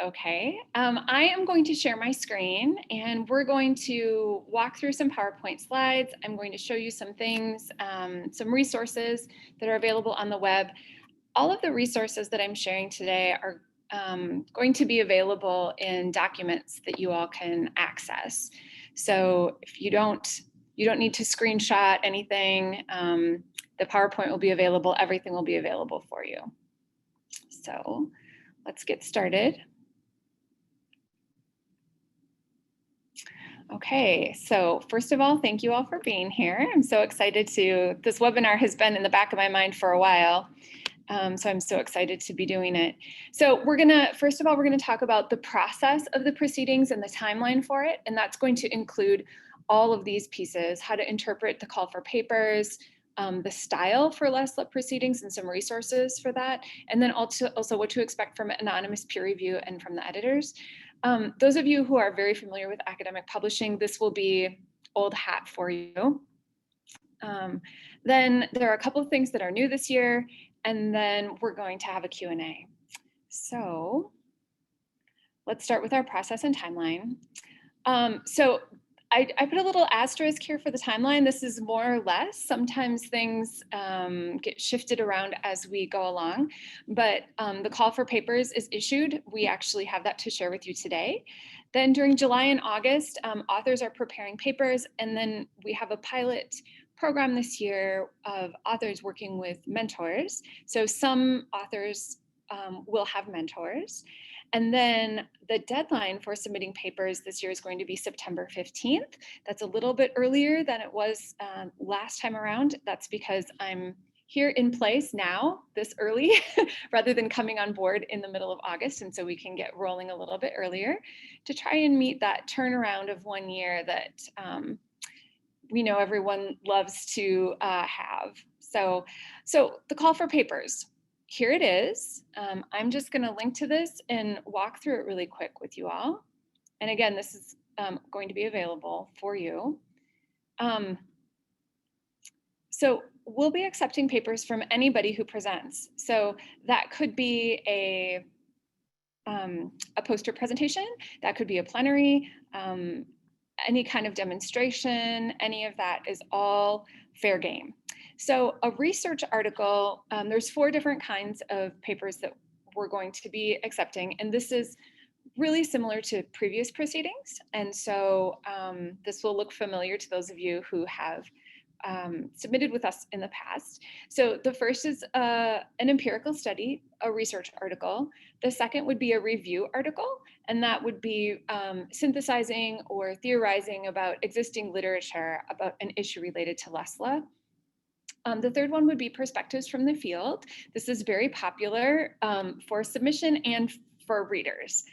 Okay, I am going to share my screen and we're going to walk through some PowerPoint slides. I'm going to show you some things, some resources that are available on the web. All of the resources that I'm sharing today are going to be available in documents that you all can access. So if you don't need to screenshot anything. The PowerPoint will be available. Everything will be available for you. So let's get started. Okay, so first of all, thank you all for being here. I'm so excited this webinar has been in the back of my mind for a while. So I'm so excited to be doing it. So first of all, we're gonna talk about the process of the proceedings and the timeline for it. And that's going to include all of these pieces: how to interpret the call for papers, the style for LESLLA proceedings and some resources for that, and then also what to expect from anonymous peer review and from the editors. Those of you who are very familiar with academic publishing, this will be old hat for you. Then there are a couple of things that are new this year, and then we're going to have a Q&A. So let's start with our process and timeline. So I put a little asterisk here for the timeline. This is more or less. Sometimes things get shifted around as we go along, but the call for papers is issued. We actually have that to share with you today. Then during July and August, authors are preparing papers, and then we have a pilot program this year of authors working with mentors. So some authors will have mentors. And then the deadline for submitting papers this year is going to be September 15th. That's a little bit earlier than it was last time around. That's because I'm here in place now this early rather than coming on board in the middle of August. And so we can get rolling a little bit earlier to try and meet that turnaround of 1 year that we know everyone loves to have. So the call for papers. Here it is. I'm just going to link to this and walk through it really quick with you all. And again, this is going to be available for you. So we'll be accepting papers from anybody who presents. So that could be a poster presentation, that could be a plenary, any kind of demonstration, any of that is all fair game. So a research article, there's 4 different kinds of papers that we're going to be accepting, and this is really similar to previous proceedings. And so this will look familiar to those of you who have submitted with us in the past. So the first is an empirical study, a research article. The second would be a review article, and that would be synthesizing or theorizing about existing literature about an issue related to LESLLA. The third one would be perspectives from the field. This is very popular for submission and for readers.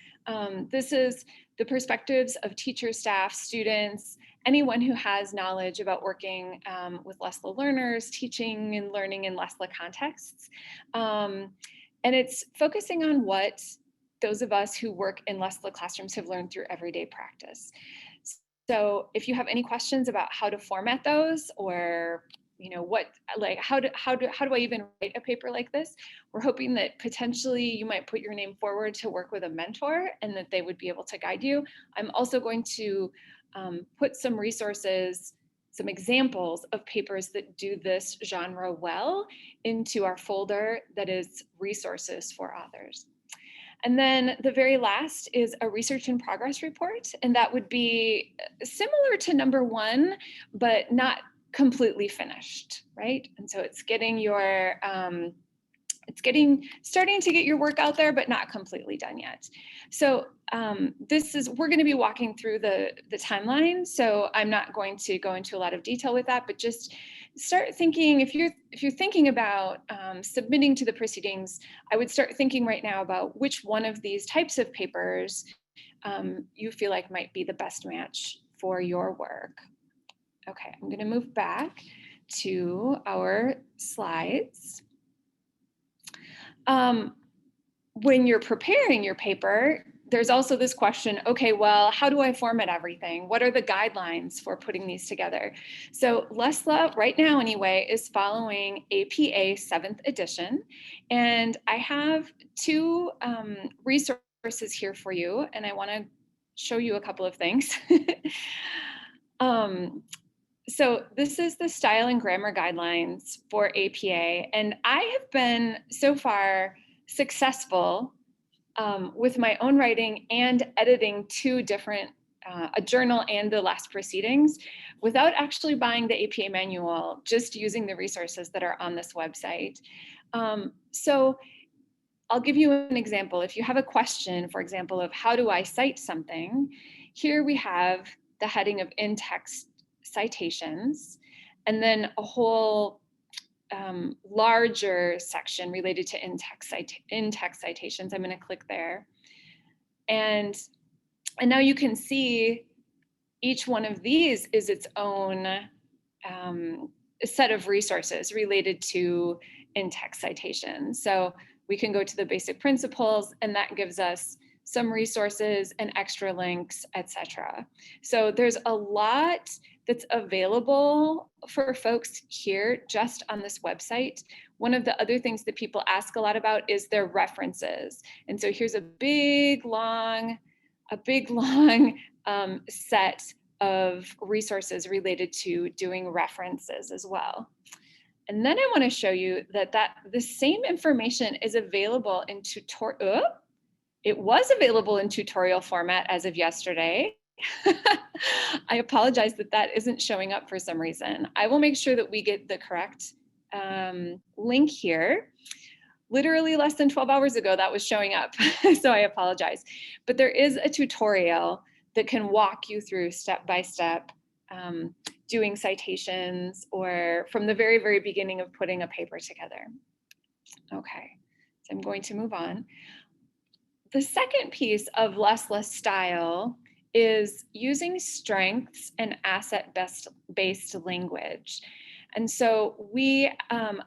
This is the perspectives of teachers, staff, students, anyone who has knowledge about working with LESLLA learners, teaching and learning in LESLLA contexts. And it's focusing on what those of us who work in LESLLA classrooms have learned through everyday practice. So if you have any questions about how to format those, or how do I even write a paper like this? We're hoping that potentially you might put your name forward to work with a mentor and that they would be able to guide you. I'm also going to put some resources, some examples of papers that do this genre well into our folder that is resources for authors. And then the very last is a research in progress report, and that would be similar to number 1, but not completely finished, right? And so it's getting your, starting to get your work out there, but not completely done yet. So we're going to be walking through the timeline. So I'm not going to go into a lot of detail with that, but just start thinking, if you're thinking about submitting to the proceedings, I would start thinking right now about which one of these types of papers you feel like might be the best match for your work. Okay, I'm going to move back to our slides. When you're preparing your paper, there's also this question, okay, well, how do I format everything? What are the guidelines for putting these together? So LESLLA, right now anyway, is following APA 7th edition. And I have 2 resources resources here for you, and I want to show you a couple of things. So this is the style and grammar guidelines for APA, and I have been so far successful with my own writing and editing two different, a journal and the last proceedings, without actually buying the APA manual, just using the resources that are on this website. So I'll give you an example. If you have a question, for example, of how do I cite something, here we have the heading of in-text citations, and then a whole larger section related to in-text citations. I'm going to click there. And now you can see each one of these is its own set of resources related to in-text citations. So we can go to the basic principles, and that gives us some resources and extra links, etc. So there's a lot that's available for folks here just on this website. One of the other things that people ask a lot about is their references. And so here's a big, long set of resources related to doing references as well. And then I want to show you that the same information is available in tutorial. It was available in tutorial format as of yesterday. I apologize that isn't showing up for some reason. I will make sure that we get the correct link here. Literally less than 12 hours ago, that was showing up, so I apologize. But there is a tutorial that can walk you through step by step doing citations, or from the very, very beginning of putting a paper together. Okay, so I'm going to move on. The second piece of LESLLA style is using strengths and asset-based language. And so we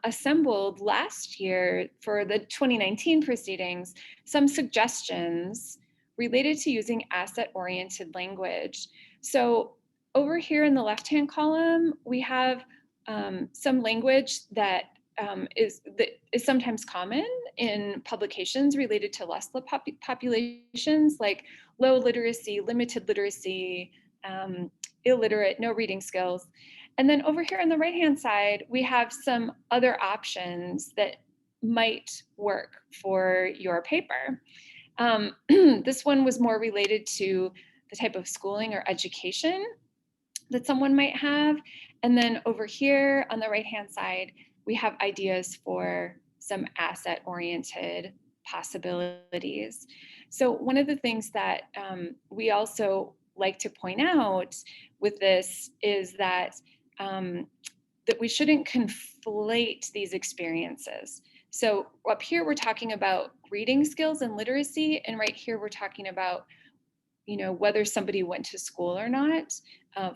assembled last year for the 2019 proceedings some suggestions related to using asset-oriented language. So over here in the left-hand column, we have some language that is sometimes common in publications related to LESLLA populations, like low literacy, limited literacy, illiterate, no reading skills. And then over here on the right-hand side, we have some other options that might work for your paper. This one was more related to the type of schooling or education that someone might have. And then over here on the right-hand side, we have ideas for some asset-oriented possibilities. So one of the things that we also like to point out with this is that we shouldn't conflate these experiences. So up here, we're talking about reading skills and literacy, and right here, we're talking about whether somebody went to school or not,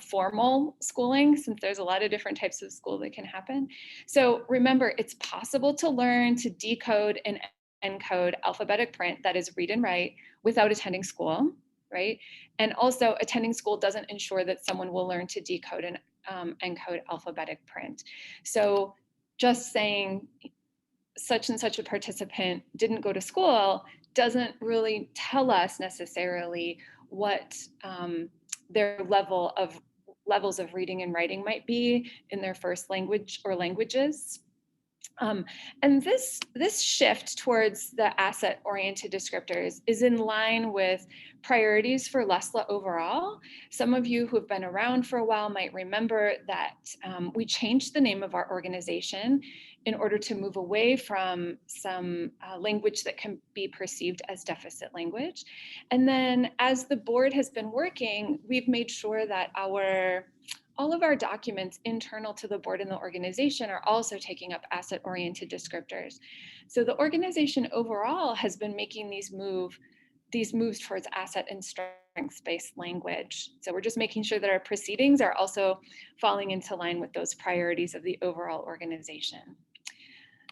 formal schooling, since there's a lot of different types of school that can happen. So remember, it's possible to learn to decode and encode alphabetic print, that is read and write, without attending school, right? And also attending school doesn't ensure that someone will learn to decode and encode alphabetic print. So just saying such and such a participant didn't go to school doesn't really tell us necessarily what their levels of reading and writing might be in their first language or languages. And this shift towards the asset-oriented descriptors is in line with priorities for LESLLA overall. Some of you who have been around for a while might remember that we changed the name of our organization in order to move away from some language that can be perceived as deficit language. And then as the board has been working, we've made sure that all of our documents internal to the board and the organization are also taking up asset-oriented descriptors. So the organization overall has been making these moves towards asset and strengths-based language. So we're just making sure that our proceedings are also falling into line with those priorities of the overall organization.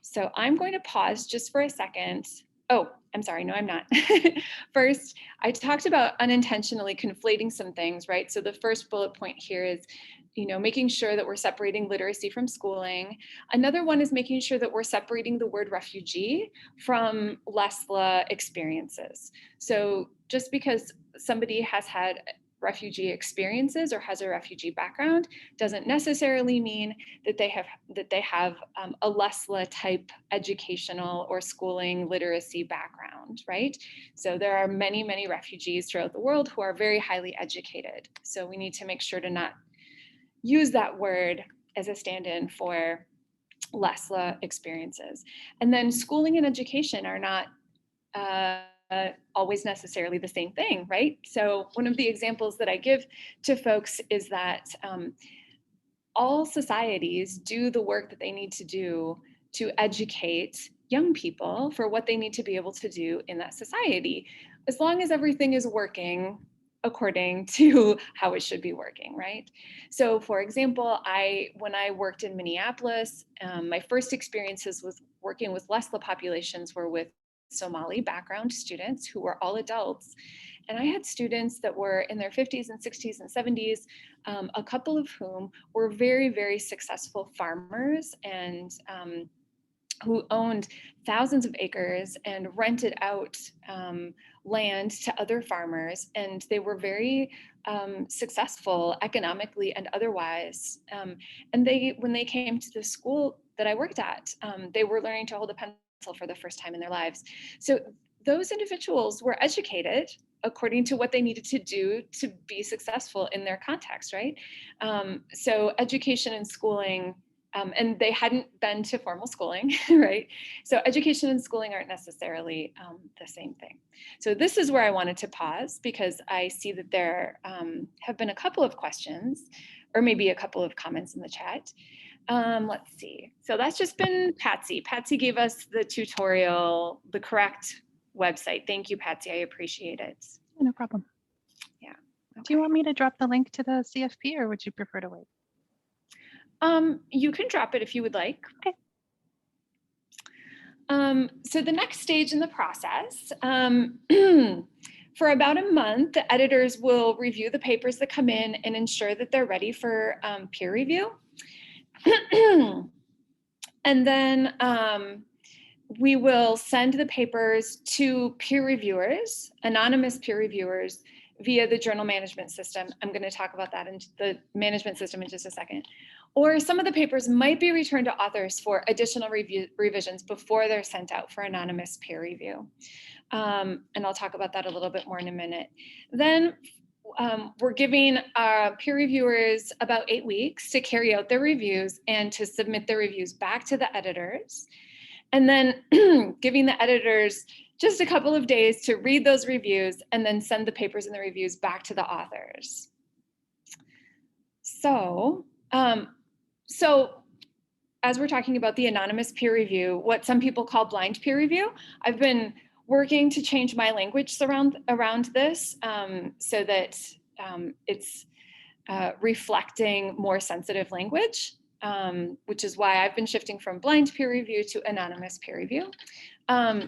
So I'm going to pause just for a second. Oh, I'm sorry, no, I'm not. First, I talked about unintentionally conflating some things, right? So the first bullet point here is making sure that we're separating literacy from schooling. Another one is making sure that we're separating the word refugee from LESLLA experiences. So just because somebody has had refugee experiences or has a refugee background doesn't necessarily mean that they have a LESLLA type educational or schooling literacy background, right? So there are many, many refugees throughout the world who are very highly educated. So we need to make sure to not use that word as a stand-in for LESLLA experiences. And then schooling and education are not always necessarily the same thing, right? So one of the examples that I give to folks is that all societies do the work that they need to do to educate young people for what they need to be able to do in that society, as long as everything is working according to how it should be working, right? So for example, when I worked in Minneapolis, my first experiences with working with LESLLA populations were with Somali background students who were all adults. And I had students that were in their 50s and 60s and 70s, a couple of whom were very, very successful farmers and who owned thousands of acres and rented out land to other farmers. And they were very successful economically and otherwise. And when they came to the school that I worked at, they were learning to hold a pencil for the first time in their lives. So those individuals were educated according to what they needed to do to be successful in their context, right? So education and schooling, and they hadn't been to formal schooling, right? So education and schooling aren't necessarily the same thing. So this is where I wanted to pause because I see that there have been a couple of questions or maybe a couple of comments in the chat. Let's see. So that's just been Patsy. Patsy gave us the tutorial, the correct website. Thank you, Patsy. I appreciate it. No problem. Yeah. Okay. Do you want me to drop the link to the CFP or would you prefer to wait? You can drop it if you would like. Okay. So the next stage in the process, for about a month, the editors will review the papers that come in and ensure that they're ready for peer review. And then we will send the papers to peer reviewers, anonymous peer reviewers, via the journal management system. I'm going to talk about that in the management system in just a second. Or some of the papers might be returned to authors for additional revisions before they're sent out for anonymous peer review. And I'll talk about that a little bit more in a minute. Then we're giving peer reviewers about 8 weeks to carry out their reviews and to submit their reviews back to the editors. And then giving the editors just a couple of days to read those reviews and then send the papers and the reviews back to the authors. So as we're talking about the anonymous peer review, what some people call blind peer review, I've been working to change my language around this so that it's reflecting more sensitive language, which is why I've been shifting from blind peer review to anonymous peer review.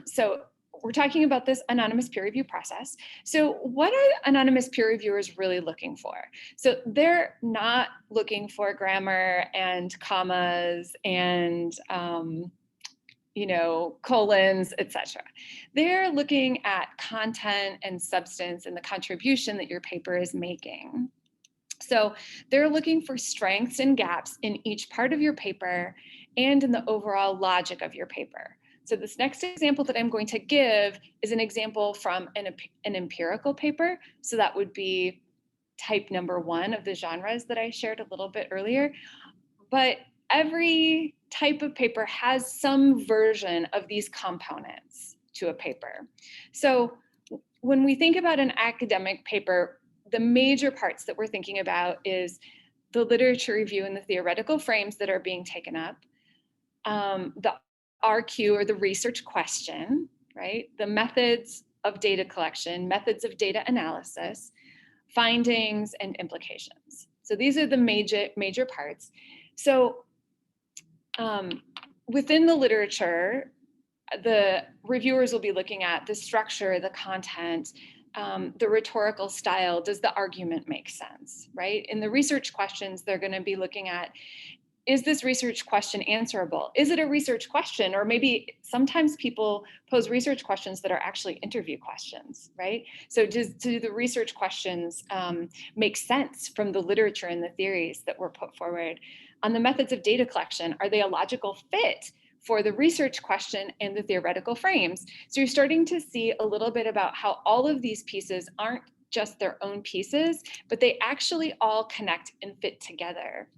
So we're talking about this anonymous peer review process. So what are anonymous peer reviewers really looking for? So they're not looking for grammar and commas and colons, etc. They're looking at content and substance and the contribution that your paper is making. So they're looking for strengths and gaps in each part of your paper and in the overall logic of your paper. So this next example that I'm going to give is an example from an empirical paper. So that would be type number 1 of the genres that I shared a little bit earlier. But every type of paper has some version of these components to a paper. So when we think about an academic paper, the major parts that we're thinking about is the literature review and the theoretical frames that are being taken up, the RQ or the research question, right? The methods of data collection, methods of data analysis, findings and implications. So these are the major parts. So within the literature, the reviewers will be looking at the structure, the content, the rhetorical style, does the argument make sense, right? In the research questions, they're going to be looking at, is this research question answerable? Is it a research question? Or maybe sometimes people pose research questions that are actually interview questions, right? So do the research questions make sense from the literature and the theories that were put forward? On the methods of data collection, are they a logical fit for the research question and the theoretical frames? So you're starting to see a little bit about how all of these pieces aren't just their own pieces, but they actually all connect and fit together.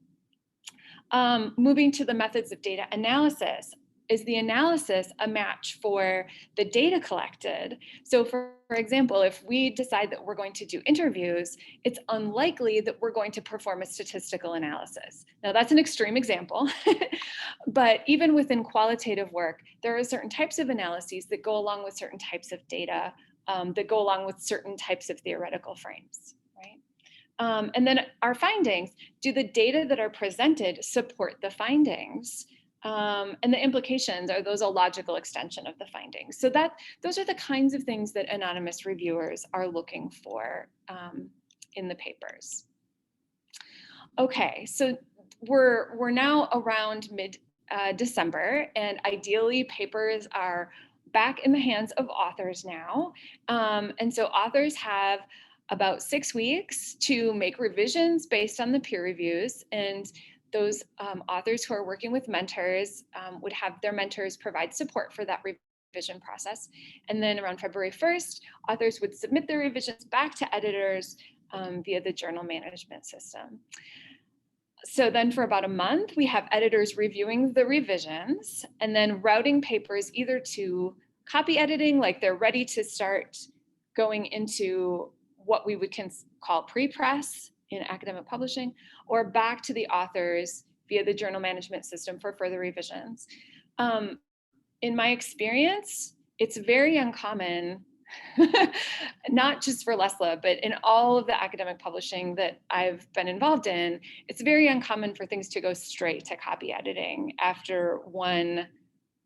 Moving to the methods of data analysis, is the analysis a match for the data collected? So for example, if we decide that we're going to do interviews, it's unlikely that we're going to perform a statistical analysis. Now that's an extreme example, but even within qualitative work, there are certain types of analyses that go along with certain types of data, that go along with certain types of theoretical frames, right? And then our findings, do the data that are presented support the findings? And the implications, are those a logical extension of the findings? So those are the kinds of things that anonymous reviewers are looking for in the papers. Okay, so we're now around mid-December, and ideally papers are back in the hands of authors now. And so authors have about 6 weeks to make revisions based on the peer reviews, and those authors who are working with mentors would have their mentors provide support for that revision process. And then around February 1st, authors would submit their revisions back to editors via the journal management system. So then for about a month, we have editors reviewing the revisions and then routing papers either to copy editing, like they're ready to start going into what we would call pre-press in academic publishing, or back to the authors via the journal management system for further revisions. In my experience, it's very uncommon, not just for LESLLA, but in all of the academic publishing that I've been involved in, it's very uncommon for things to go straight to copy editing after one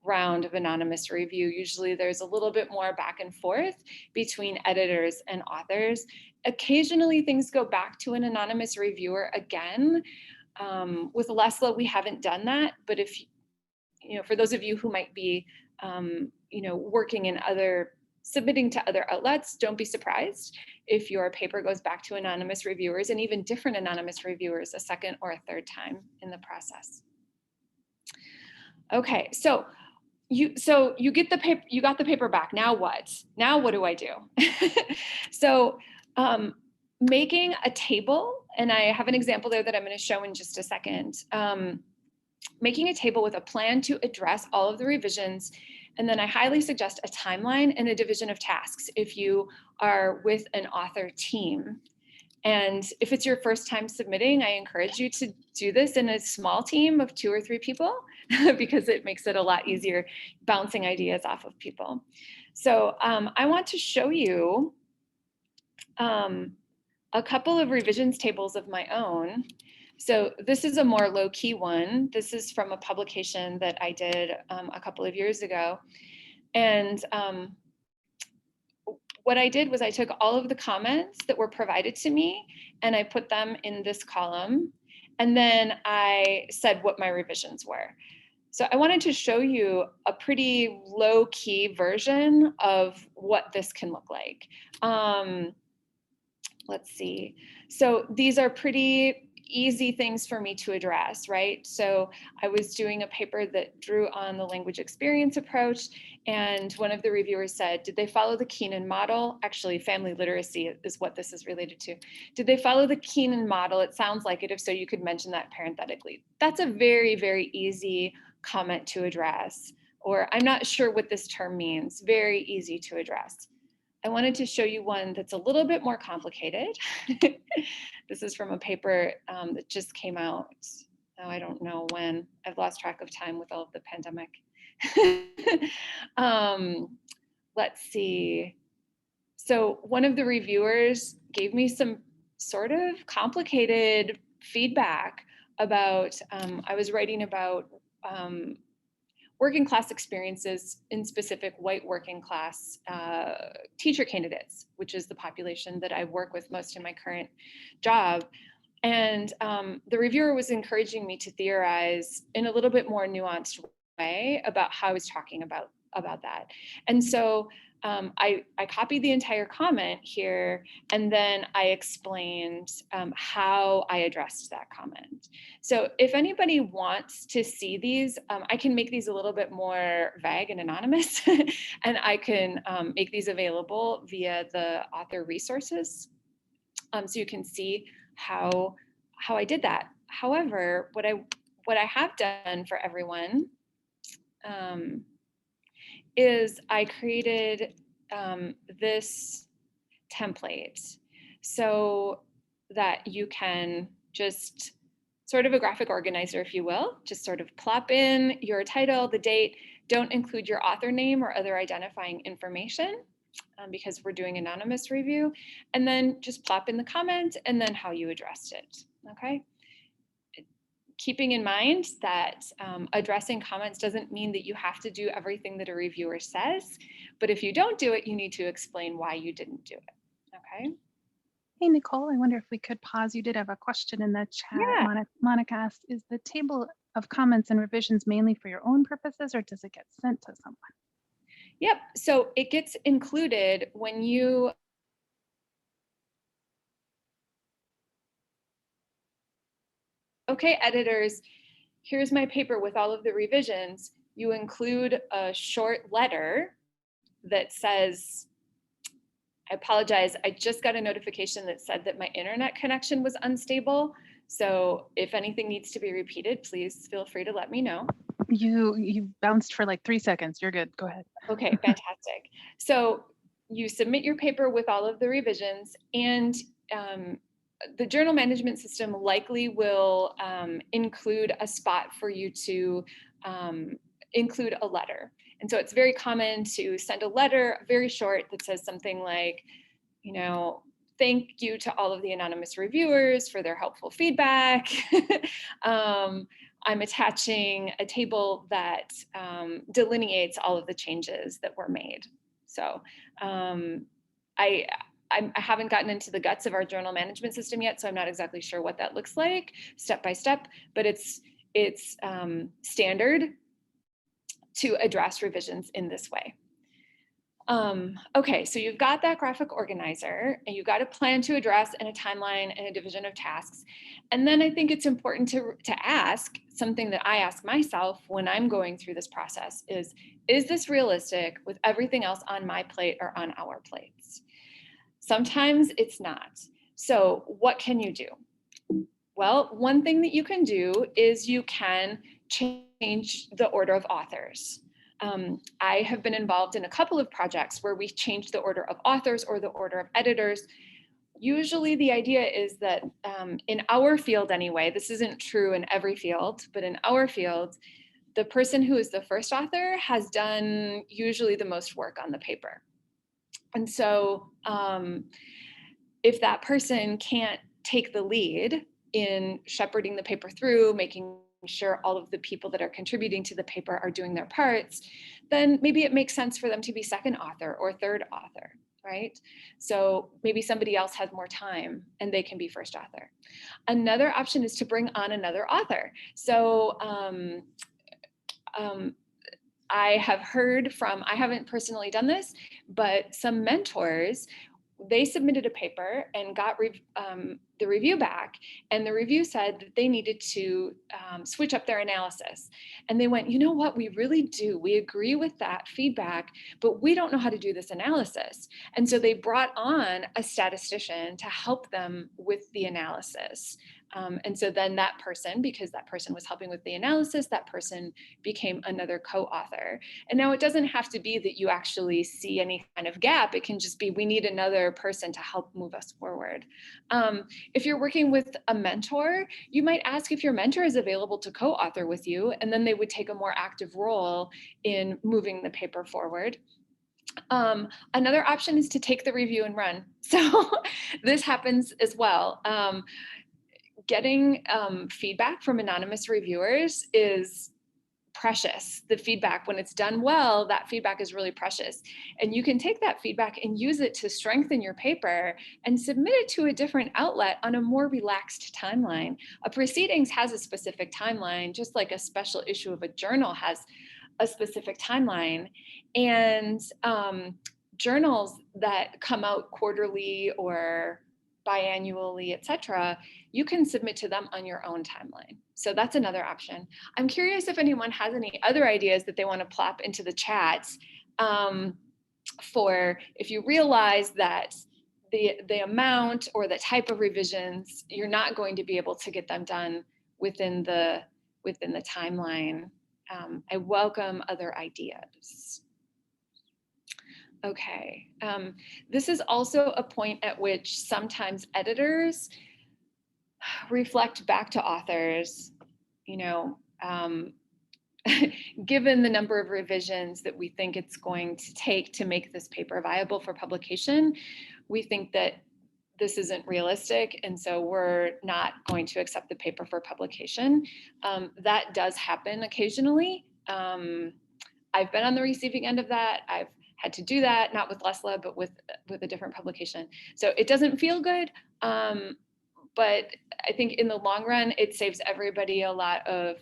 round of anonymous review. Usually there's a little bit more back and forth between editors and authors. Occasionally things go back to an anonymous reviewer again. With LESLLA, we haven't done that, but if, for those of you who might be, working in submitting to other outlets, don't be surprised if your paper goes back to anonymous reviewers, and even different anonymous reviewers, a second or a third time in the process. Okay, so you get the paper, you got the paper back. Now what? Now what do I do? So making a table, and I have an example there that I'm going to show in just a second. Making a table with a plan to address all of the revisions, and then I highly suggest a timeline and a division of tasks if you are with an author team. And if it's your first time submitting, I encourage you to do this in a small team of 2 or 3 people because it makes it a lot easier bouncing ideas off of people. So I want to show you a couple of revisions tables of my own. So this is a more low-key one. This is from a publication that I did a couple of years ago. And what I did was I took all of the comments that were provided to me and I put them in this column. And then I said what my revisions were. So I wanted to show you a pretty low-key version of what this can look like. Let's see. So these are pretty easy things for me to address, right? So I was doing a paper that drew on the language experience approach, and one of the reviewers said, did they follow the Keenan model? Actually, family literacy is what this is related to. Did they follow the Keenan model? It sounds like it. If so, you could mention that parenthetically. That's a very, very easy comment to address. Or I'm not sure what this term means. Very easy to address. I wanted to show you one that's a little bit more complicated. This is from a paper that just came out. Now I don't know when. I've lost track of time with all of the pandemic. Let's see. So one of the reviewers gave me some sort of complicated feedback about, I was writing about working class experiences in specific white working class teacher candidates, which is the population that I work with most in my current job. And the reviewer was encouraging me to theorize in a little bit more nuanced way about how I was talking about that. And so I copied the entire comment here, and then I explained how I addressed that comment. So if anybody wants to see these, I can make these a little bit more vague and anonymous, and I can make these available via the author resources. So you can see how I did that. However, what I have done for everyone is I created this template so that you can just sort of a graphic organizer, if you will, just sort of plop in your title, the date, don't include your author name or other identifying information because we're doing anonymous review, and then just plop in the comment and then how you addressed it, okay? Keeping in mind that addressing comments doesn't mean that you have to do everything that a reviewer says, but if you don't do it, you need to explain why you didn't do it, okay? Hey, Nicole, I wonder if we could pause. You did have a question in the chat. Yeah. Monica asked, is the table of comments and revisions mainly for your own purposes, or does it get sent to someone? Yep, so it gets included when you okay, editors, here's my paper with all of the revisions. You include a short letter that says, I apologize, I just got a notification that said that my internet connection was unstable. So if anything needs to be repeated, please feel free to let me know. You bounced for like 3 seconds. You're good. Go ahead. Okay, fantastic. So you submit your paper with all of the revisions, and the journal management system likely will include a spot for you to include a letter. And so it's very common to send a letter, very short, that says something like, you know, thank you to all of the anonymous reviewers for their helpful feedback. I'm attaching a table that delineates all of the changes that were made. So I haven't gotten into the guts of our journal management system yet, so I'm not exactly sure what that looks like step by step, but it's standard to address revisions in this way. Okay, so you've got that graphic organizer, and you've got a plan to address and a timeline and a division of tasks. And then I think it's important to ask something that I ask myself when I'm going through this process is this realistic with everything else on my plate or on our plates? Sometimes it's not. So what can you do? Well, one thing that you can do is you can change the order of authors. I have been involved in a couple of projects where we changed the order of authors or the order of editors. Usually the idea is that in our field anyway, this isn't true in every field, but in our field, the person who is the first author has done usually the most work on the paper. And so if that person can't take the lead in shepherding the paper through, making sure all of the people that are contributing to the paper are doing their parts, then maybe it makes sense for them to be second author or third author, right? So maybe somebody else has more time and they can be first author. Another option is to bring on another author. So I have heard from, I haven't personally done this, but some mentors, they submitted a paper and got the review back, and the review said that they needed to switch up their analysis. And they went, you know what, we really do. We agree with that feedback, but we don't know how to do this analysis. And so they brought on a statistician to help them with the analysis. And so then that person, because that person was helping with the analysis, that person became another co-author. And now it doesn't have to be that you actually see any kind of gap. It can just be, we need another person to help move us forward. If you're working with a mentor, you might ask if your mentor is available to co-author with you, and then they would take a more active role in moving the paper forward. Another option is to take the review and run. So this happens as well. Getting feedback from anonymous reviewers is precious. The feedback, when it's done well, that feedback is really precious. And you can take that feedback and use it to strengthen your paper and submit it to a different outlet on a more relaxed timeline. A proceedings has a specific timeline, just like a special issue of a journal has a specific timeline. And journals that come out quarterly or biannually, etc., you can submit to them on your own timeline. So that's another option. I'm curious if anyone has any other ideas that they want to plop into the chats for if you realize that the amount or the type of revisions, you're not going to be able to get them done within the timeline. I welcome other ideas. Okay, this is also a point at which sometimes editors reflect back to authors, you know, given the number of revisions that we think it's going to take to make this paper viable for publication, we think that this isn't realistic, and so we're not going to accept the paper for publication. That does happen occasionally. I've been on the receiving end of that. I've had to do that, not with LESLLA, but with a different publication. So it doesn't feel good, but I think in the long run, it saves everybody a lot of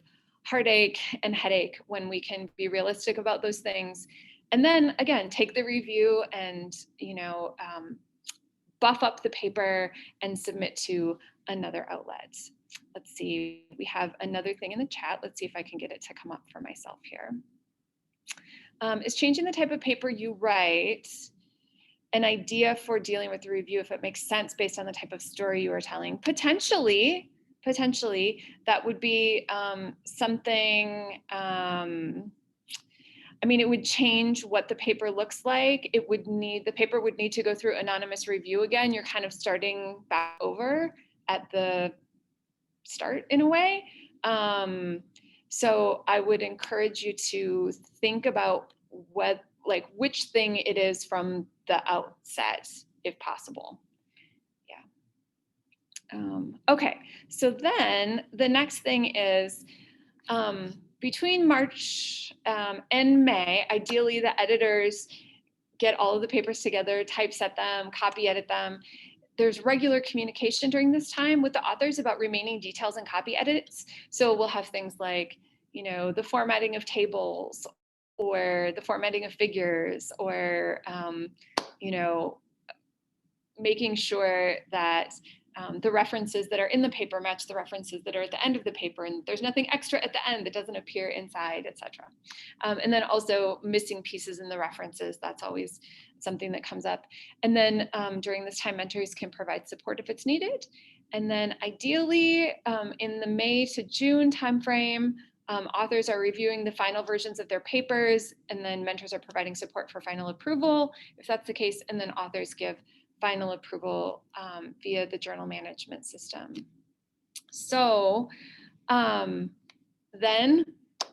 heartache and headache when we can be realistic about those things. And then again, take the review and, you know, buff up the paper and submit to another outlet. Let's see, we have another thing in the chat. Let's see if I can get it to come up for myself here. Is changing the type of paper you write an idea for dealing with the review if it makes sense based on the type of story you are telling? Potentially, that would be something, I mean, it would change what the paper looks like. The paper would need to go through anonymous review again. You're kind of starting back over at the start in a way. So I would encourage you to think about which thing it is from the outset, if possible. Yeah. Okay, so then the next thing is, between March and May, ideally the editors get all of the papers together, typeset them, copy edit them. There's regular communication during this time with the authors about remaining details and copy edits. So we'll have things like, you know, the formatting of tables or the formatting of figures, or, you know, making sure that the references that are in the paper match the references that are at the end of the paper, and there's nothing extra at the end that doesn't appear inside, etc. And then also missing pieces in the references, that's always something that comes up. And then during this time, mentors can provide support if it's needed. And then ideally, in the May to June timeframe, authors are reviewing the final versions of their papers, and then mentors are providing support for final approval, if that's the case, and then authors give final approval via the journal management system. So then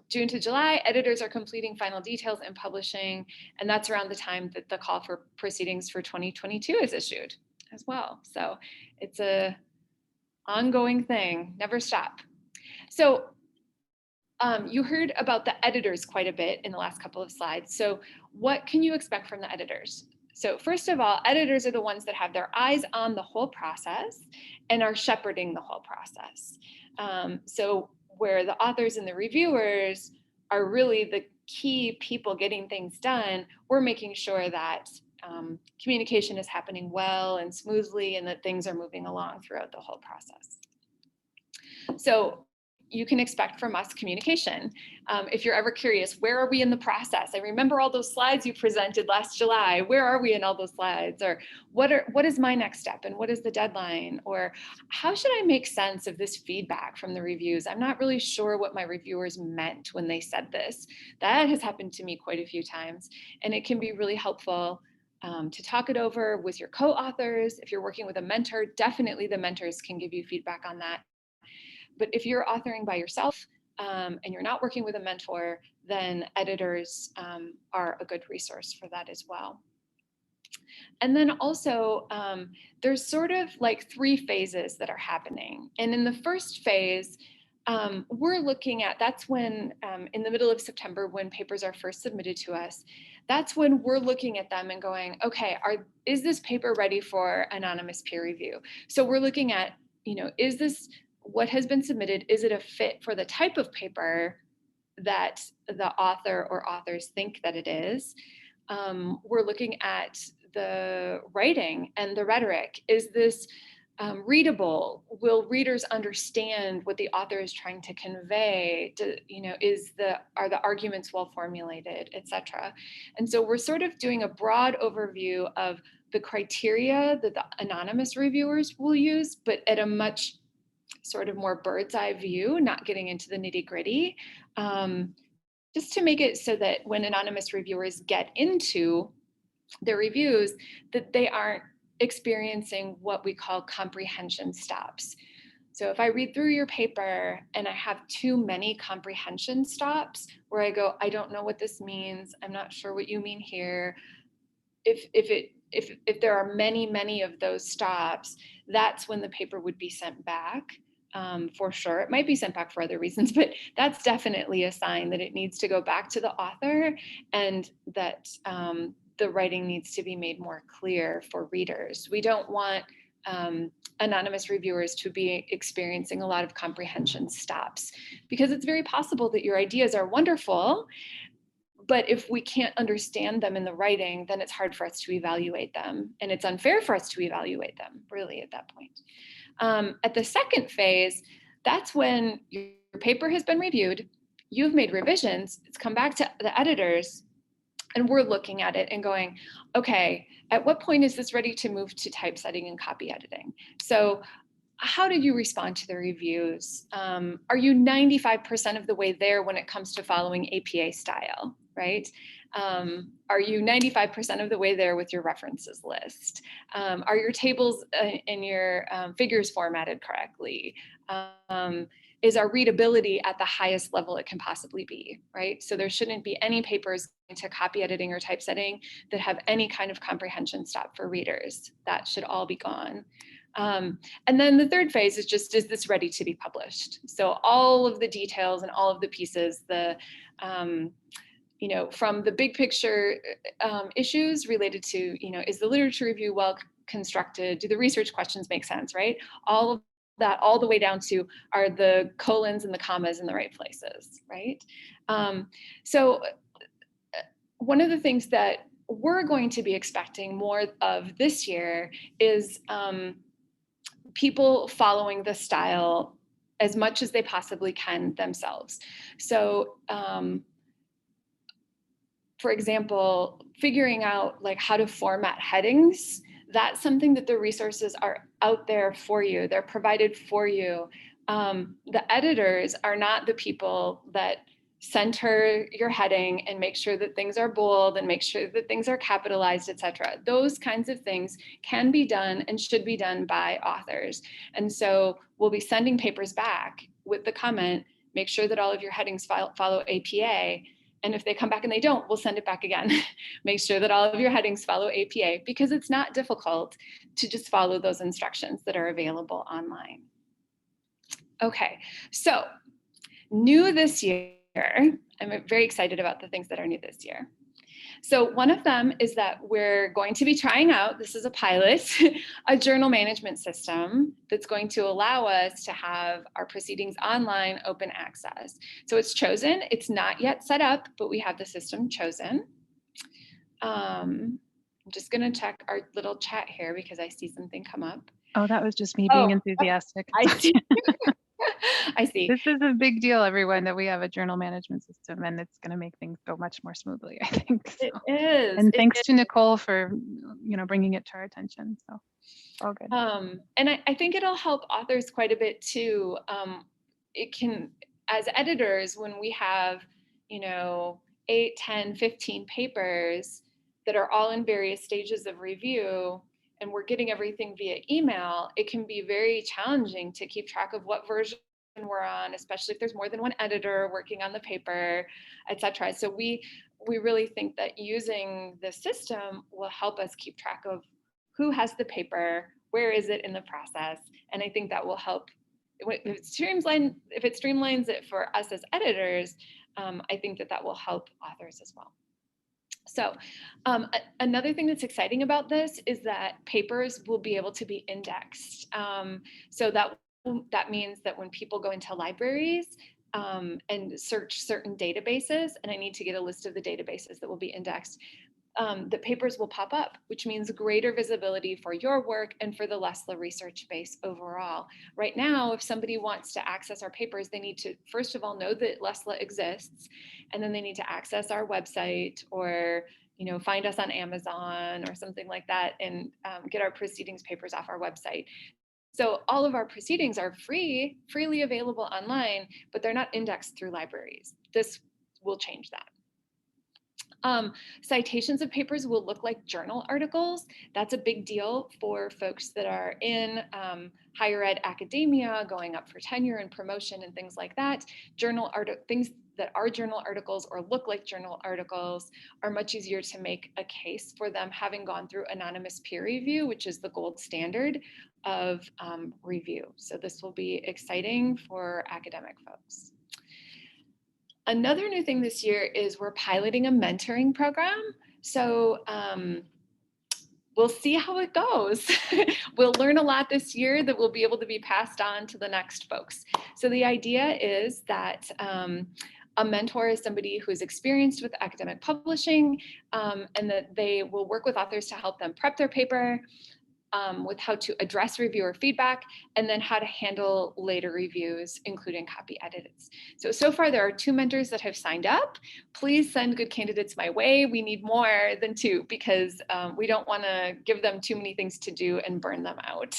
June to July, editors are completing final details and publishing, and that's around the time that the call for proceedings for 2022 is issued as well. So it's a ongoing thing, never stop. So you heard about the editors quite a bit in the last couple of slides. So what can you expect from the editors? So first of all, editors are the ones that have their eyes on the whole process and are shepherding the whole process. So where the authors and the reviewers are really the key people getting things done, we're making sure that communication is happening well and smoothly, and that things are moving along throughout the whole process. So you can expect from us communication. If you're ever curious, where are we in the process? I remember all those slides you presented last July. Where are we in all those slides? Or what is my next step and what is the deadline? Or how should I make sense of this feedback from the reviews? I'm not really sure what my reviewers meant when they said this. That has happened to me quite a few times, and it can be really helpful to talk it over with your co-authors. If you're working with a mentor, definitely the mentors can give you feedback on that. But if you're authoring by yourself and you're not working with a mentor, then editors are a good resource for that as well. And then also, there's sort of like 3 phases that are happening. And in the first phase, we're looking at, that's when in the middle of September, when papers are first submitted to us, that's when we're looking at them and going, okay, is this paper ready for anonymous peer review? So we're looking at, is this what has been submitted? Is it a fit for the type of paper that the author or authors think that it is? We're looking at the writing and the rhetoric. Is this readable? Will readers understand what the author is trying to convey? Are the arguments well formulated, etc.? And so we're sort of doing a broad overview of the criteria that the anonymous reviewers will use, but at a much sort of more bird's eye view, not getting into the nitty gritty, just to make it so that when anonymous reviewers get into their reviews, that they aren't experiencing what we call comprehension stops. So if I read through your paper and I have too many comprehension stops where I go, I don't know what this means, I'm not sure what you mean here. If there are many of those stops, that's when the paper would be sent back. For sure. It might be sent back for other reasons, but that's definitely a sign that it needs to go back to the author, and that the writing needs to be made more clear for readers. We don't want anonymous reviewers to be experiencing a lot of comprehension stops, because it's very possible that your ideas are wonderful, but if we can't understand them in the writing, then it's hard for us to evaluate them, and it's unfair for us to evaluate them, really, at that point. At the second phase, that's when your paper has been reviewed, you've made revisions, it's come back to the editors, and we're looking at it and going, okay, at what point is this ready to move to typesetting and copy editing? So how did you respond to the reviews? Are you 95% of the way there when it comes to following APA style, right? Are you 95% of the way there with your references list? Are your tables and your figures formatted correctly? Is our readability at the highest level it can possibly be, right? So there shouldn't be any papers into copy editing or typesetting that have any kind of comprehension stop for readers. That should all be gone. And then the third phase is just, is this ready to be published? So all of the details and all of the pieces, from the big picture issues related to, is the literature review well constructed? Do the research questions make sense, right? All of that, all the way down to, are the colons and the commas in the right places, right? So one of the things that we're going to be expecting more of this year is people following the style as much as they possibly can themselves. So for example, figuring out like how to format headings, that's something that the resources are out there for you. They're provided for you. The editors are not the people that center your heading and make sure that things are bold and make sure that things are capitalized, etc. Those kinds of things can be done and should be done by authors. And so we'll be sending papers back with the comment, make sure that all of your headings follow APA. And if they come back and they don't, we'll send it back again. Make sure that all of your headings follow APA, because it's not difficult to just follow those instructions that are available online. Okay, so new this year, I'm very excited about the things that are new this year. So one of them is that we're going to be trying out, this is a pilot, a journal management system that's going to allow us to have our proceedings online, open access. So it's chosen, it's not yet set up, but we have the system chosen. I'm just gonna check our little chat here because I see something come up. Oh, that was just me being enthusiastic. I see. I see. This is a big deal, everyone, that we have a journal management system, and it's going to make things go much more smoothly, I think. So. It is. And thanks to Nicole for, bringing it to our attention. So all good. And I think it'll help authors quite a bit too. It can, as editors, when we have, 8, 10, 15 papers that are all in various stages of review, and we're getting everything via email, it can be very challenging to keep track of what version we're on, especially if there's more than one editor working on the paper, etc. So we really think that using the system will help us keep track of who has the paper, where is it in the process, and I think that will help if it streamlines it for us as editors, I think that will help authors as well. So another thing that's exciting about this is that papers will be able to be indexed. So that means that when people go into libraries and search certain databases, and I need to get a list of the databases that will be indexed, the papers will pop up, which means greater visibility for your work and for the LESLLA research base overall. Right now, if somebody wants to access our papers, they need to, first of all, know that LESLLA exists, and then they need to access our website or find us on Amazon or something like that and get our proceedings papers off our website. So all of our proceedings are freely available online, but they're not indexed through libraries. This will change that. Citations of papers will look like journal articles. That's a big deal for folks that are in higher ed academia, going up for tenure and promotion and things like that. Things that are journal articles or look like journal articles are much easier to make a case for them having gone through anonymous peer review, which is the gold standard of review. So this will be exciting for academic folks. Another new thing this year is we're piloting a mentoring program. So we'll see how it goes. We'll learn a lot this year that will be able to be passed on to the next folks. So the idea is that a mentor is somebody who's experienced with academic publishing and that they will work with authors to help them prep their paper, with how to address reviewer feedback, and then how to handle later reviews, including copy edits. So far there are 2 mentors that have signed up. Please send good candidates my way. We need more than 2 because we don't want to give them too many things to do and burn them out.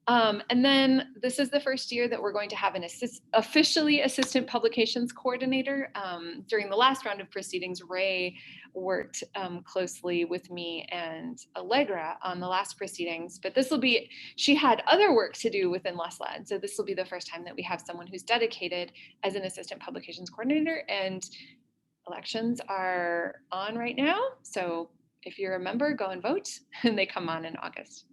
And then this is the first year that we're going to have an officially assistant publications coordinator. During the last round of proceedings, Ray worked closely with me and Allegra on the last proceedings, but she had other work to do within LESLLA. So this will be the first time that we have someone who's dedicated as an assistant publications coordinator, and elections are on right now. So if you're a member, go and vote, and they come on in August.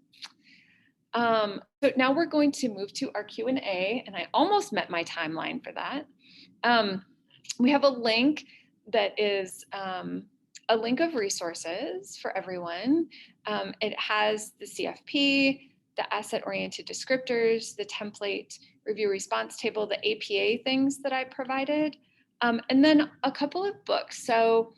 So now we're going to move to our Q&A, and I almost met my timeline for that. We have a link that is a link of resources for everyone. It has the CFP, the asset-oriented descriptors, the template review response table, the APA things that I provided, and then a couple of books. So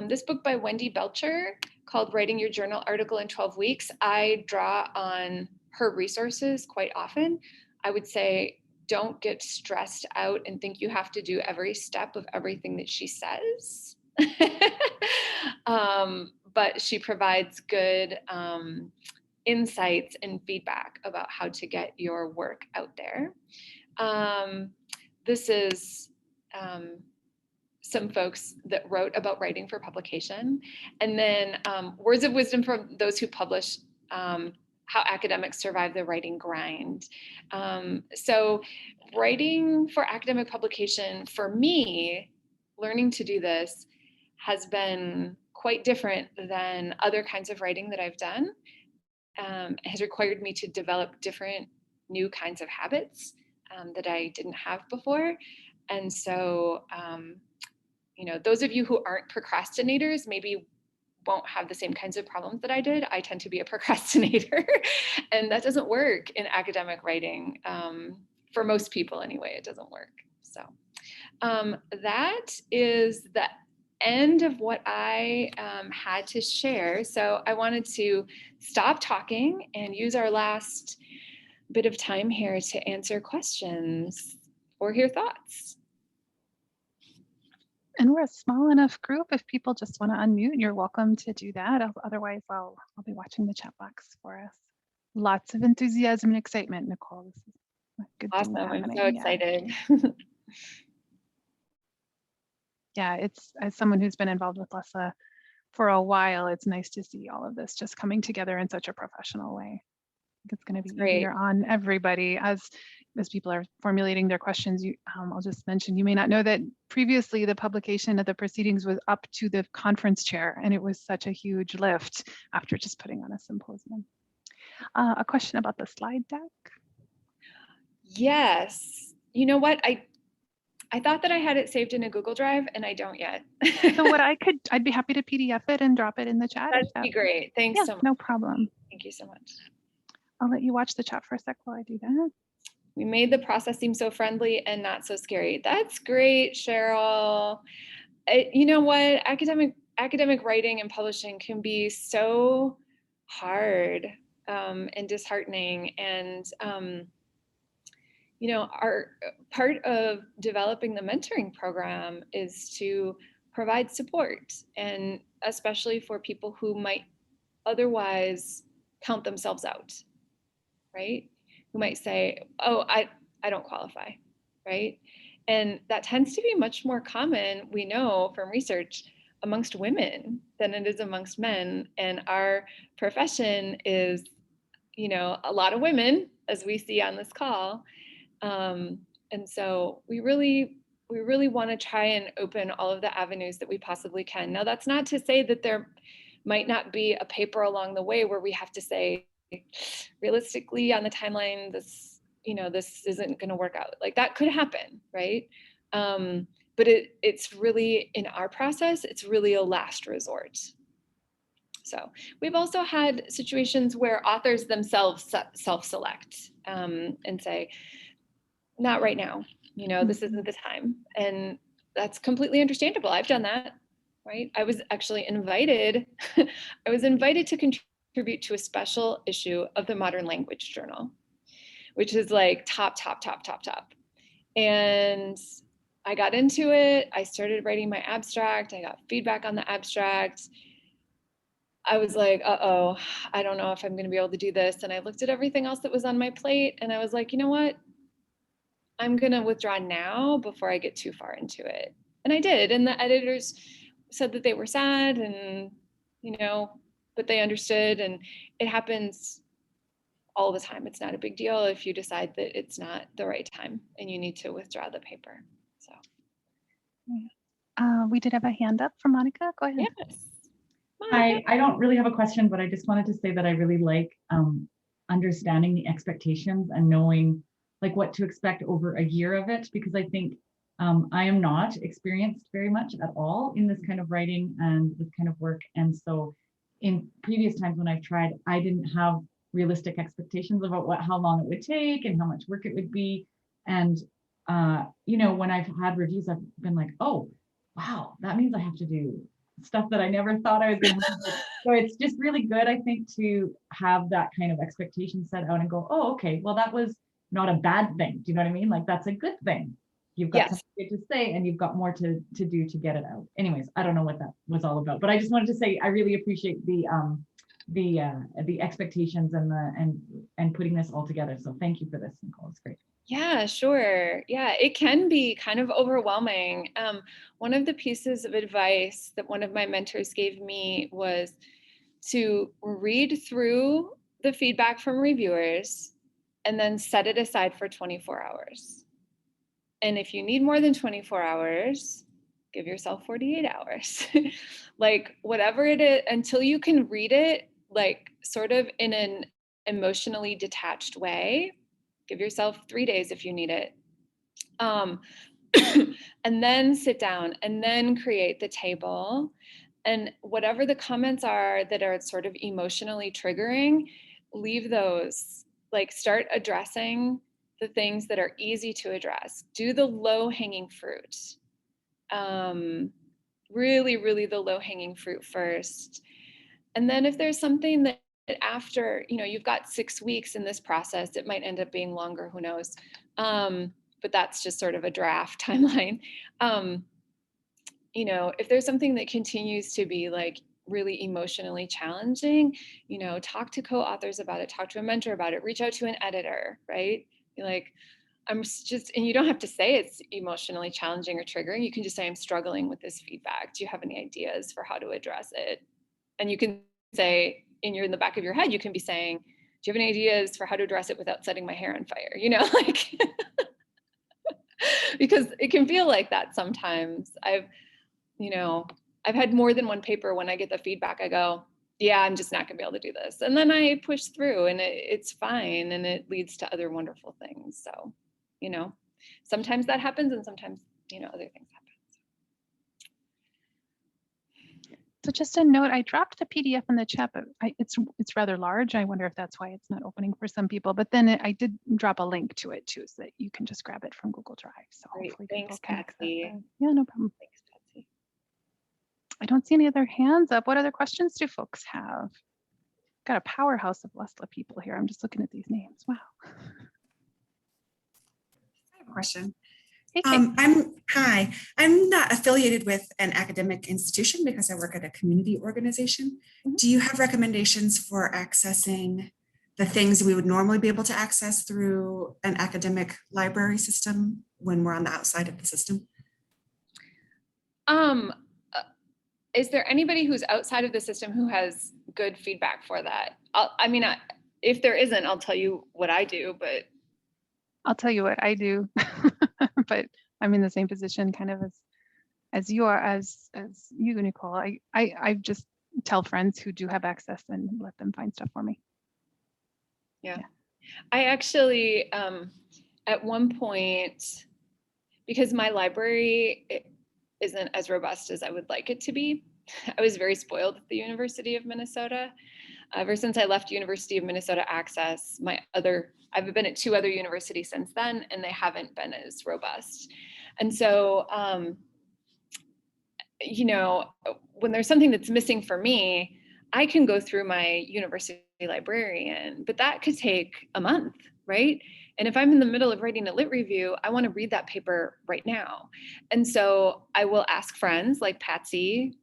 this book by Wendy Belcher called Writing Your Journal Article in 12 Weeks, I draw on her resources quite often. I would say don't get stressed out and think you have to do every step of everything that she says. But she provides good insights and feedback about how to get your work out there. This is some folks that wrote about writing for publication. And then words of wisdom from those who publish, how academics survive the writing grind. So writing for academic publication, for me, learning to do this has been quite different than other kinds of writing that I've done. It has required me to develop different new kinds of habits that I didn't have before. And so, those of you who aren't procrastinators maybe won't have the same kinds of problems that I did. I tend to be a procrastinator, and that doesn't work in academic writing. For most people anyway, it doesn't work. So that is the end of what I had to share. So I wanted to stop talking and use our last bit of time here to answer questions or hear thoughts. And we're a small enough group. If people just want to unmute, you're welcome to do that. Otherwise, I'll be watching the chat box for us. Lots of enthusiasm and excitement, Nicole. This is a good awesome. thing happening. I'm so excited. Yeah, it's, as someone who's been involved with LESLLA for a while, it's nice to see all of this just coming together in such a professional way. It's going to be easier on everybody as people are formulating their questions. I'll just mention, you may not know that previously the publication of the proceedings was up to the conference chair, and it was such a huge lift after just putting on a symposium. A question about the slide deck. Yes. You know what? I thought that I had it saved in a Google Drive and I don't yet. So I'd be happy to PDF it and drop it in the chat if That'd that, be great. Thanks yeah, so much. no problem. Thank you so much. I'll let you watch the chat for a sec while I do that. We made the process seem so friendly and not so scary. That's great, Cheryl. You know what? Academic writing and publishing can be so hard and disheartening. And our part of developing the mentoring program is to provide support, and especially for people who might otherwise count themselves out, right? Who might say, oh, I don't qualify, right? And that tends to be much more common, we know from research, amongst women than it is amongst men. And our profession is, a lot of women, as we see on this call. And so we really want to try and open all of the avenues that we possibly can. Now, that's not to say that there might not be a paper along the way where we have to say, realistically on the timeline, this isn't going to work out. Like that could happen, right? But it's really, in our process, it's really a last resort. So we've also had situations where authors themselves self-select and say, not right now, this isn't the time. And that's completely understandable. I've done that, right? I was actually invited, I was invited to contribute to a special issue of the Modern Language Journal, which is like top. And I got into it. I started writing my abstract. I got feedback on the abstract. I was like, uh-oh, I don't know if I'm going to be able to do this. And I looked at everything else that was on my plate and I was like, you know what? I'm going to withdraw now before I get too far into it. And I did. And the editors said that they were sad and, but they understood. And it happens all the time. It's not a big deal if you decide that it's not the right time and you need to withdraw the paper. So. We did have a hand up from Monica. Go ahead. Yes. I don't really have a question, but I just wanted to say that I really like understanding the expectations and knowing like what to expect over a year of it, because I think I am not experienced very much at all in this kind of writing and this kind of work. And so in previous times when I've tried, I didn't have realistic expectations about how long it would take and how much work it would be. And when I've had reviews, I've been like, oh, wow, that means I have to do stuff that I never thought I was going to do. So it's just really good, I think, to have that kind of expectation set out and go, oh, okay, well, that was not a bad thing. Do you know what I mean? Like, that's a good thing. You've got something good to say and you've got more to do to get it out. Anyways, I don't know what that was all about, but I just wanted to say I really appreciate the expectations and putting this all together. So thank you for this, Nicole. It's great. Yeah, sure. Yeah, it can be kind of overwhelming. One of the pieces of advice that one of my mentors gave me was to read through the feedback from reviewers and then set it aside for 24 hours. And if you need more than 24 hours, give yourself 48 hours. Like whatever it is, until you can read it, like sort of in an emotionally detached way. Give yourself 3 days if you need it. And then sit down and then create the table. And whatever the comments are that are sort of emotionally triggering, leave those. Like start addressing the things that are easy to address. Do the low-hanging fruit. Really the low-hanging fruit first. And then if there's something that after, you've got 6 weeks in this process, it might end up being longer, who knows? But that's just sort of a draft timeline. If there's something that continues to be like really emotionally challenging, talk to co-authors about it, talk to a mentor about it, reach out to an editor, right? Be like, and you don't have to say it's emotionally challenging or triggering. You can just say, I'm struggling with this feedback. Do you have any ideas for how to address it? And you can say, in the back of your head, you can be saying, do you have any ideas for how to address it without setting my hair on fire? Like, because it can feel like that sometimes. I've had more than one paper when I get the feedback, I go, yeah, I'm just not gonna be able to do this. And then I push through and it's fine. And it leads to other wonderful things. So, you know, sometimes that happens and sometimes, you know, other things happen. So just a note, I dropped the PDF in the chat, but it's rather large. I wonder if that's why it's not opening for some people. But then I did drop a link to it too, so that you can just grab it from Google Drive. So Great. hopefully Thanks, people can access Patsy. it. Yeah, no problem. Thanks, Patsy. I don't see any other hands up. What other questions do folks have? Got a powerhouse of LESLLA people here. I'm just looking at these names. Wow. I have a question. Hey, Kate. I'm not affiliated with an academic institution because I work at a community organization. Mhm. Do you have recommendations for accessing the things we would normally be able to access through an academic library system when we're on the outside of the system? Is there anybody who's outside of the system who has good feedback for that? If there isn't, I'll tell you what I do, but. I'll tell you what I do, but I'm in the same position kind of as you are, as you, Nicole. I just tell friends who do have access and let them find stuff for me. Yeah. I actually, at one point, because my library isn't as robust as I would like it to be, I was very spoiled at the University of Minnesota. Ever since I left University of Minnesota Access, I've been at 2 other universities since then, and they haven't been as robust. And so, you know, when there's something that's missing for me, I can go through my university librarian, but that could take a month, right? And if I'm in the middle of writing a lit review, I want to read that paper right now. And so I will ask friends like Patsy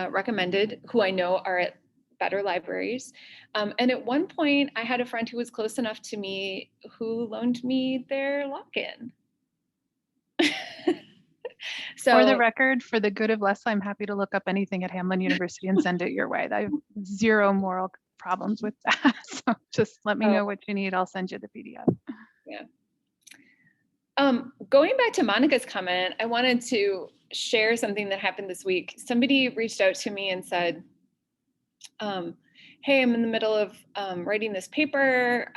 recommended, who I know are at better libraries. And at one point, I had a friend who was close enough to me who loaned me their lock-in. So, for the record, for the good of LESLLA, I'm happy to look up anything at Hamline University and send it your way. I have zero moral problems with that. So just let me know what you need. I'll send you the PDF. Yeah. Going back to Monica's comment, I wanted to share something that happened this week. Somebody reached out to me and said, hey, I'm in the middle of writing this paper.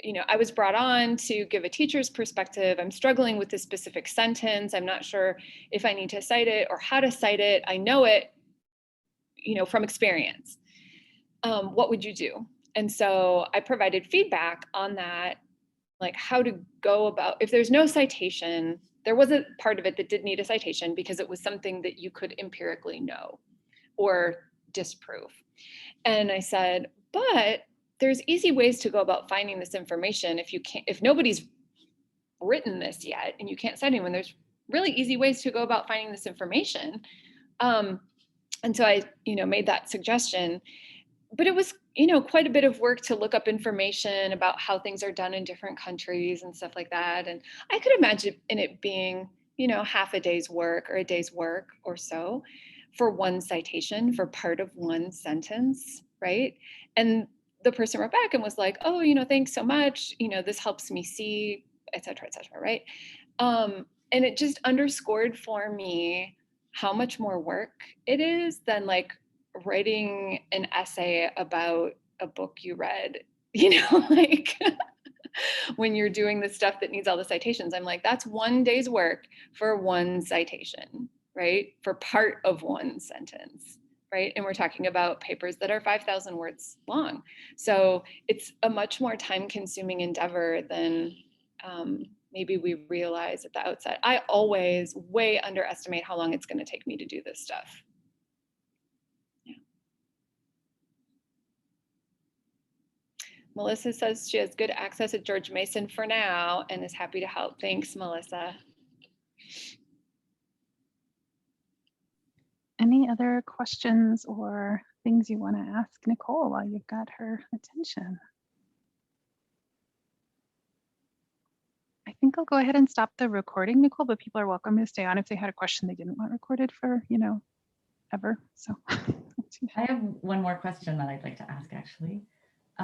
You know, I was brought on to give a teacher's perspective. I'm struggling with this specific sentence. I'm not sure if I need to cite it or how to cite it. I know it, you know, from experience. What would you do? And so I provided feedback on that, like how to go about, if there's no citation, there was a part of it that did need a citation because it was something that you could empirically know or disprove. And I said, but there's easy ways to go about finding this information. If nobody's written this yet and you can't cite anyone, there's really easy ways to go about finding this information. And so I, you know, made that suggestion, but it was, you know, quite a bit of work to look up information about how things are done in different countries and stuff like that. And I could imagine it being, you know, half a day's work or a day's work or so for one citation for part of one sentence, right? And the person wrote back and was like, oh, you know, thanks so much. You know, this helps me see, et cetera, right? And it just underscored for me how much more work it is than like writing an essay about a book you read, you know, like when you're doing the stuff that needs all the citations. I'm like, that's one day's work for one citation, right? For part of one sentence. Right? And we're talking about papers that are 5,000 words long. So it's a much more time-consuming endeavor than maybe we realize at the outset. I always way underestimate how long it's going to take me to do this stuff. Yeah. Melissa says she has good access at George Mason for now and is happy to help. Thanks, Melissa. Any other questions or things you want to ask Nicole while you've got her attention? I think I'll go ahead and stop the recording, Nicole, but people are welcome to stay on if they had a question they didn't want recorded for, you know, ever. So I have one more question that I'd like to ask, actually.